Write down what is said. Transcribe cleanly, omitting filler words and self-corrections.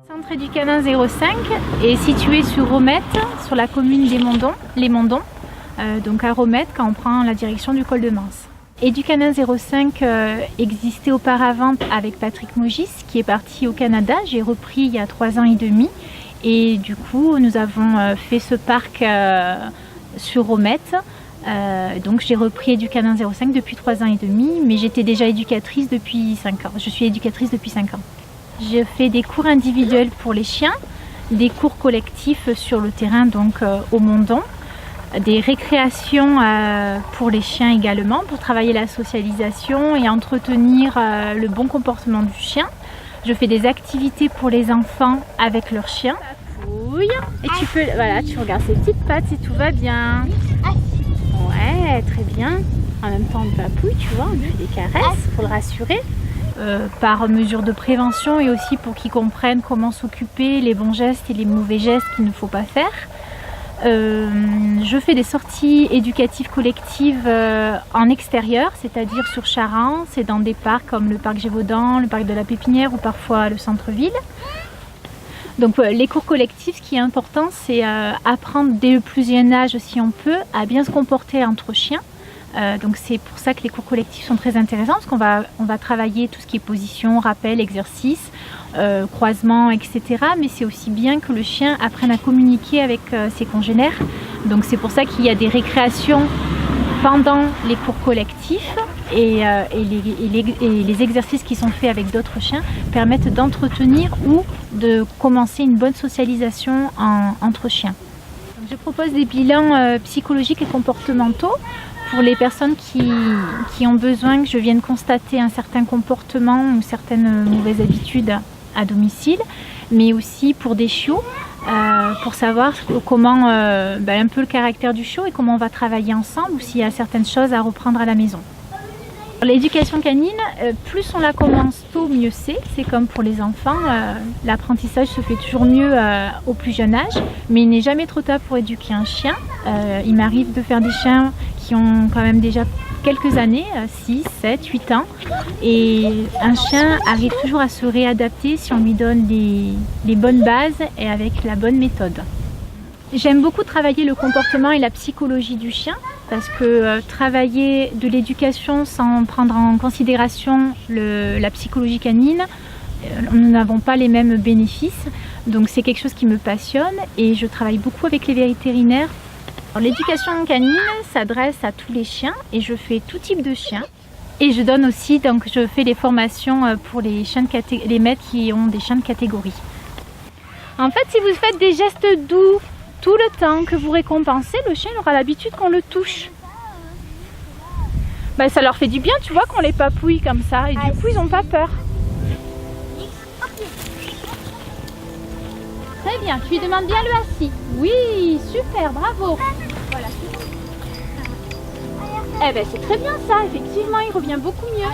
Le centre Éducanin 05 est situé sur Romette, sur la commune des Mondons, les Mondons, donc à Romette quand on prend la direction du col de Mans. Éducanin 05 existait auparavant avec Patrick Mogis qui est parti au Canada. J'ai repris il y a 3 ans et demi et du coup nous avons fait ce parc sur Romette. Donc j'ai repris Éducanin 05 depuis 3 ans et demi, mais j'étais déjà éducatrice depuis 5 ans. Je suis éducatrice depuis 5 ans. Je fais des cours individuels pour les chiens, des cours collectifs sur le terrain, donc au Mondon, des récréations pour les chiens également, pour travailler la socialisation et entretenir le bon comportement du chien. Je fais des activités pour les enfants avec leurs chiens. Et tu peux, voilà, tu regardes ses petites pattes si tout va bien. Ouais, très bien. En même temps, on papouille, tu vois, on lui fait des caresses pour le rassurer. Par mesure de prévention et aussi pour qu'ils comprennent comment s'occuper, les bons gestes et les mauvais gestes qu'il ne faut pas faire. Je fais des sorties éducatives collectives en extérieur, c'est-à-dire sur Charente, c'est dans des parcs comme le parc Gévaudan, le parc de la Pépinière ou parfois le centre-ville. Donc les cours collectifs, ce qui est important, c'est apprendre dès le plus jeune âge, si on peut, à bien se comporter entre chiens. Donc c'est pour ça que les cours collectifs sont très intéressants, parce qu'on va travailler tout ce qui est position, rappel, exercice, croisement, etc. Mais c'est aussi bien que le chien apprenne à communiquer avec ses congénères. Donc c'est pour ça qu'il y a des récréations pendant les cours collectifs et les exercices qui sont faits avec d'autres chiens permettent d'entretenir ou de commencer une bonne socialisation entre chiens. Donc je propose des bilans psychologiques et comportementaux pour les personnes qui ont besoin que je vienne constater un certain comportement ou certaines mauvaises habitudes à domicile, mais aussi pour des chiots, pour savoir comment, un peu le caractère du chiot et comment on va travailler ensemble ou s'il y a certaines choses à reprendre à la maison. L'éducation canine, plus on la commence tôt, mieux c'est. C'est comme pour les enfants, l'apprentissage se fait toujours mieux au plus jeune âge, mais il n'est jamais trop tard pour éduquer un chien. Il m'arrive de faire des chiens qui ont quand même déjà quelques années, 6, 7, 8 ans, et un chien arrive toujours à se réadapter si on lui donne les bonnes bases et avec la bonne méthode. J'aime beaucoup travailler le comportement et la psychologie du chien parce que travailler de l'éducation sans prendre en considération la psychologie canine, nous n'avons pas les mêmes bénéfices. Donc c'est quelque chose qui me passionne et je travaille beaucoup avec les vétérinaires. L'éducation canine s'adresse à tous les chiens et je fais tout type de chiens. Et je donne aussi, donc je fais des formations pour les maîtres qui ont des chiens de catégorie. En fait, si vous faites des gestes doux, tout le temps que vous récompensez, le chien aura l'habitude qu'on le touche. Ça leur fait du bien, tu vois, qu'on les papouille comme ça. Et du coup, ils n'ont pas peur. Très bien, tu lui demandes bien le assis. Oui, super, bravo. Voilà, c'est bon. C'est très bien ça, effectivement, il revient beaucoup mieux.